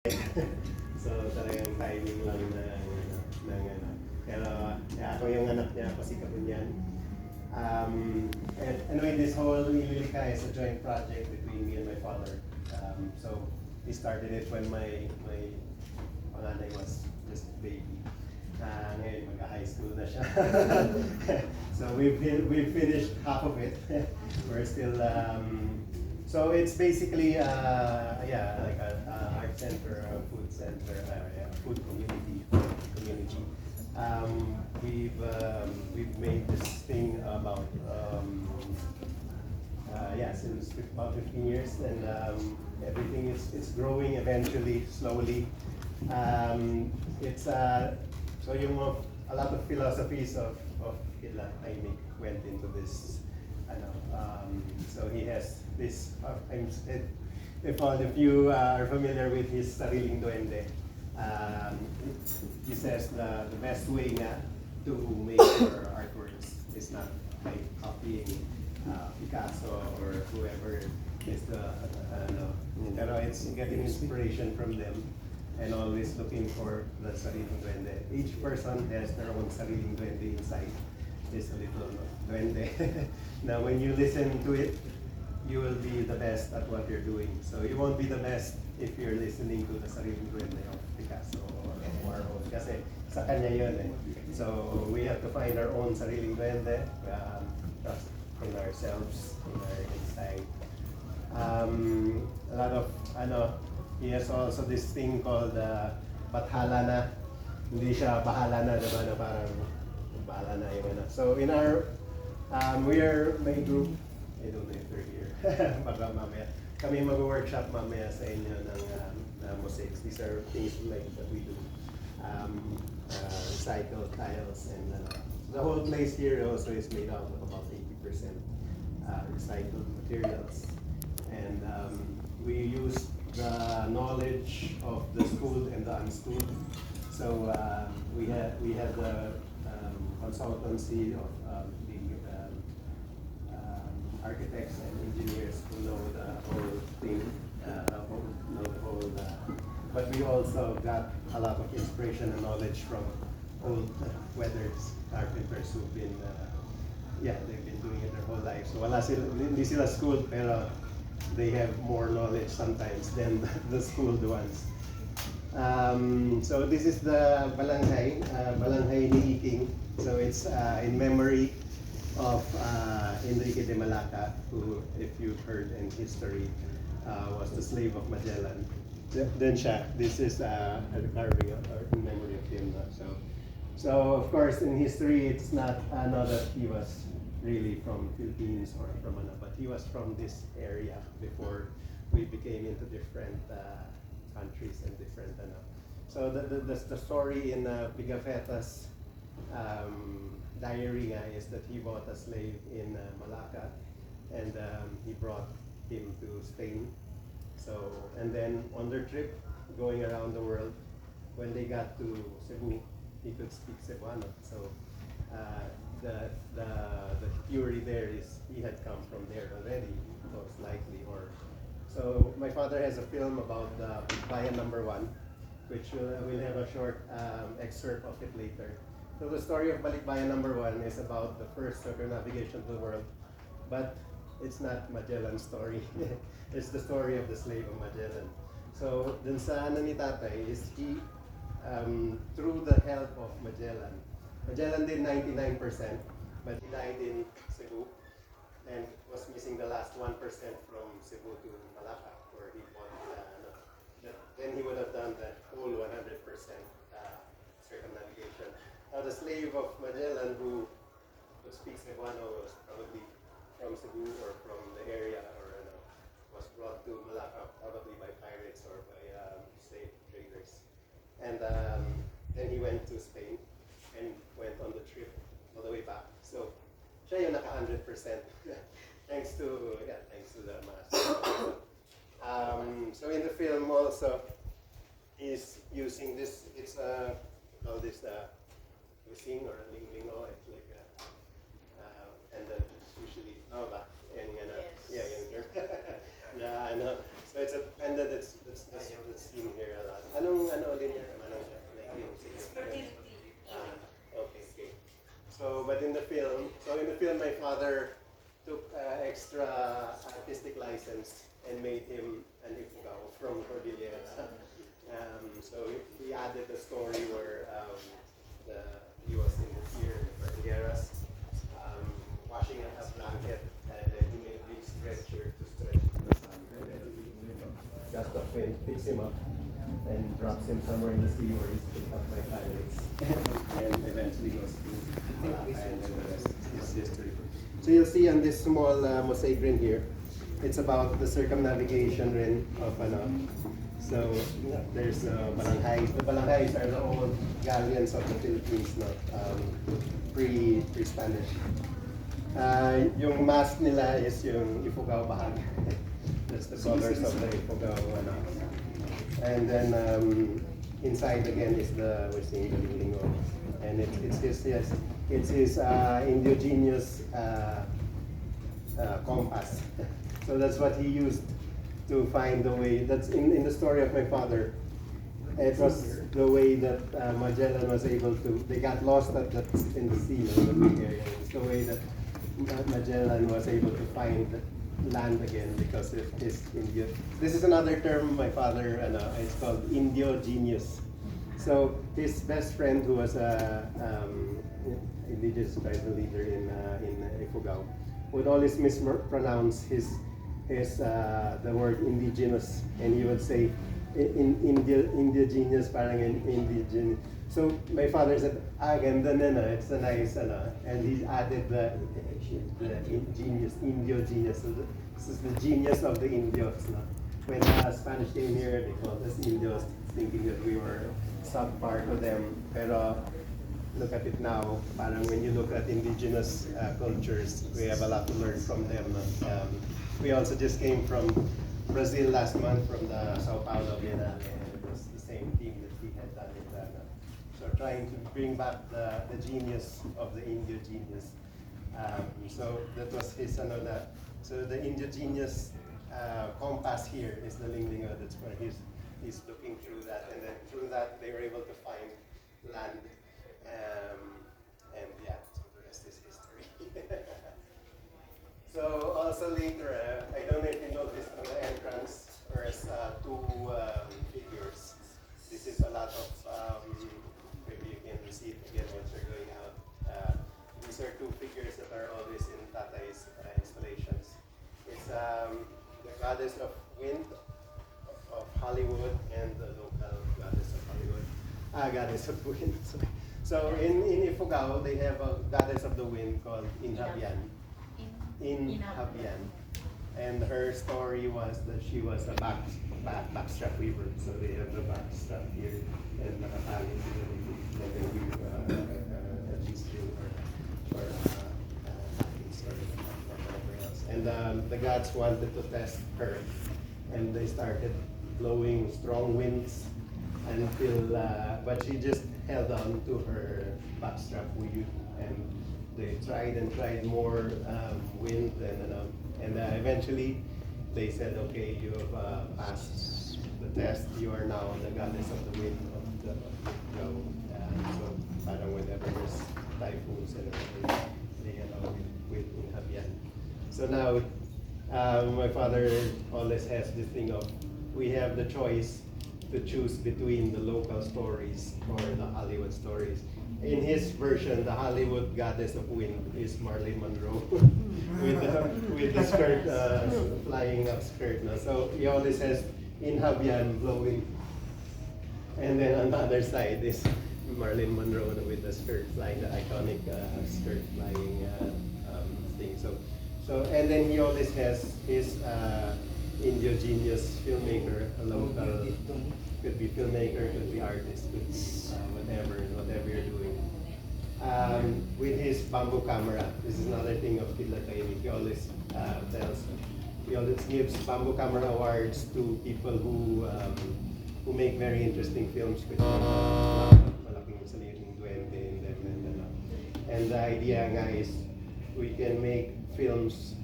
So talagang timing lang ng Pero ako yung anak niya, ako si Kabunyan. And anyway, this whole likha is a joint project between me and my father. So we started it when my panganay was just a baby. Ngayon mag-high school na siya. So we've finished half of it. We're still so it's basically like a art center, a food center, food community. We've made this thing about since about 15 years, and everything is growing eventually, slowly. It's so a lot of philosophies of Kidlat Tahimik went into this. So he has this. If all of you are familiar with his sariling duende, he says the best way to make your artworks is not by copying Picasso or whoever is pero it's getting inspiration from them and always looking for the sariling duende. Each person has their own sariling duende inside this little duende. Now when you listen to it, you will be the best at what you're doing. So you won't be the best if you're listening to the sariling duende of Picasso or Warhol. Kasi sa kanya yun eh. So we have to find our own sariling duende in ourselves, in our inside. A lot of he has also this thing called bathala na. Hindi siya bahala na, diba, na parang bahala na yung So in our we are my group. I don't know if they're here. Baka mamaya. Kami mag-workshop mamaya sa inyo ng mosaics. These are things like that we do. Recycled tiles and the whole place here also is made out of about 80% recycled materials. And we use the knowledge of the schooled and the unschooled. So we had the consultancy of architects and engineers who know the whole thing, but we also got a lot of inspiration and knowledge from old weathers, carpenters who've been, they've been doing it their whole life. So hindi sila schooled, pero they have more knowledge sometimes than the schooled ones. So this is the balanghay ni Iking. So it's in memory of Enrique de Malacca, who, if you've heard in history, was the slave of Magellan. Then siya, this is a carving in memory of him. So of course in history it's not that he was really from Philippines or from but he was from this area before we became into different countries and different So the story in Pigafetta's diary is that he bought a slave in Malacca, and he brought him to Spain. So, and then on their trip, going around the world, when they got to Cebu, he could speak Cebuano. So the theory there is he had come from there already, most likely. So my father has a film about the Bayan Number 1, which we'll have a short excerpt of it later. So the story of Balikbayan Number 1 is about the first circumnavigation of the world, but it's not Magellan's story. It's the story of the slave of Magellan. So dun sa ni tatay is he, through the help of Magellan did 99%, but he died in Cebu and was missing the last 1% from Cebu to Malacca, where he bought then he would have done the whole 100% circumnavigation. Now the slave of Magellan who speaks Cebuano was probably from Cebu or from the area, or was brought to Malacca probably by pirates or by slave traders. And then he went to Spain and went on the trip all the way back. So siya yung naka 100%. thanks to the master. So in the film also he's using this. It's call this sing or ling-lingo. It's like and then it's usually and yes. So it's a pendant that's That's seen here a lot. Ano ulit niya? Anong siya? Like yung okay, okay. So, but in the film, my father took extra artistic license and made him an ifugao from Cordillera. So he added a story where he was in the pier in Cordilleras, washing a blanket, and then he made a big stretcher to stretch the sun. And then gust of wind picks him up and drops him somewhere in the sea where he's picked up by pirates and eventually goes to and the rest is history. So you'll see on this small mosaic rin here, it's about the circumnavigation rin of so there's barangays. The barangays are the old galleons of the Philippines, not pre-Spanish. Yung mast nila is yung ifugao bahag. That's the colors of the ifugao. And then inside again is we're seeing the lingo, and it's his indigenous compass. So that's what he used to find the way. That's in the story of my father. It was the way that Magellan was able to. They got lost in the sea, in the big area. It's the way that Magellan was able to find land again because of his Indio. This is another term my father, it's called Indio genius. So his best friend, who was a indigenous tribal leader in Ifugao, would always mispronounce the word indigenous, and he would say indigenous, parang indigenous. So my father said, ganda na, it's a nice, and he added the genius, Indio genius. So this is the genius of the Indios. No? When Spanish came here, they called us Indios, thinking that we were subpar to them. Pero look at it now, parang when you look at indigenous cultures, we have a lot to learn from them. We also just came from Brazil last month, from the Sao Paulo Biennale, and it was the same thing that we had done in Ghana. So trying to bring back the genius of the Indio genius. So that was his so the Indio genius compass here is the Linglinga. That's where he's looking through that, and then through that they were able to find land. And yeah, so the rest is history. So also later, I don't know if you noticed on the entrance, there's two figures. This is a lot of, maybe you can see it again once you're going out. These are two figures that are always in Tatay's installations. It's the goddess of wind of Hollywood and the local goddess of Hollywood. Goddess of wind, sorry. So in Ifugao, they have a goddess of the wind called Inhabian. Inhabian. And her story was that she was a backstrap weaver. So they have the backstrap here and nakatali and then we at least or whatever else. And the gods wanted to test her, and they started blowing strong winds until, but she just held on to her backstrap weave, and they tried and tried more wind, and eventually they said, okay, you have passed the test. You are now the goddess of the wind of the go. So parang whenever there's typhoons and everything, they allow with Inhabian. So now my father always has this thing of, we have the choice to choose between the local stories or the Hollywood stories. In his version, the Hollywood goddess of wind is Marilyn Monroe with the skirt, flying up skirt. No? So he always has Inhabian blowing, and then on the other side is Marilyn Monroe with the skirt flying, the iconic skirt flying thing. So and then he always has his indigenous filmmaker, a local, could be filmmaker, could be artist, could be whatever you're doing. With his bamboo camera, this is another thing of Kidlat Tahimik. He always gives bamboo camera awards to people who make very interesting films with malaking saliting duwende in them, and the idea nga is we can make films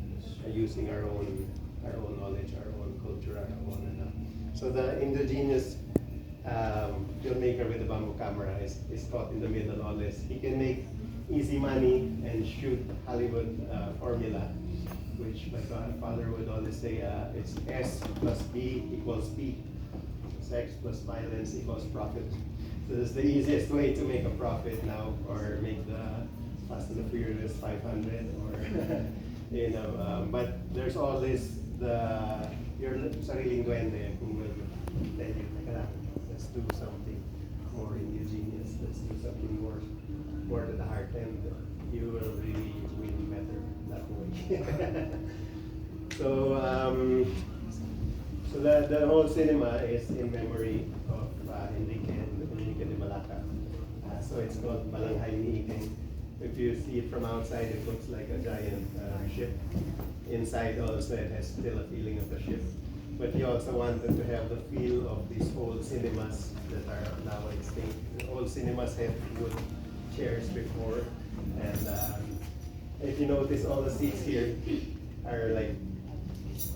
using our own knowledge, our own culture, our own. So the indigenous filmmaker with the bamboo camera is caught in the middle always. He can make easy money and shoot Hollywood formula, which my grandfather would always say, it's S plus B equals P. Sex plus violence equals profit. So this is the easiest way to make a profit now, or make the Fast and the Furious 500, or you know. But there's always your sariling duende who will tell you, let's do something more indigenous. Let's do something more to the heart, and you will really win better that way. So the whole cinema is in memory of Enrique de Malacca. So it's called Balanghay Niiking. If you see it from outside, it looks like a giant ship. Inside also it has still a feeling of a ship. But he also wanted to have the feel of these old cinemas that are now extinct. The old cinemas had wood chairs before, and if you notice, all the seats here are like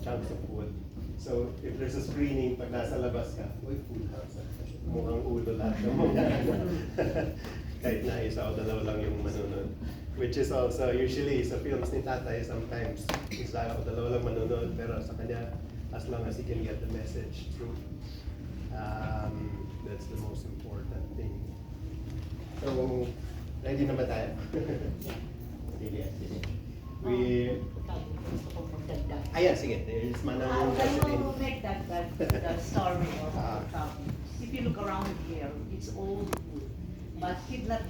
chunks of wood. So if there's a screening, pag nasa labas ka, uy, food house, mukhang ulo lahat ng mga kahit na isa o dalawa lang yung manunod. Which is also, usually sa films ni tatay, sometimes isa o dalawa lang manunod, pero sa kanya, as long as he can get the message through, that's the most important thing. So, ready na ba tayo? Sige. Yeah, sige. There's Manang Can make that the story of the if you look around here, it's old wood. But Kidlat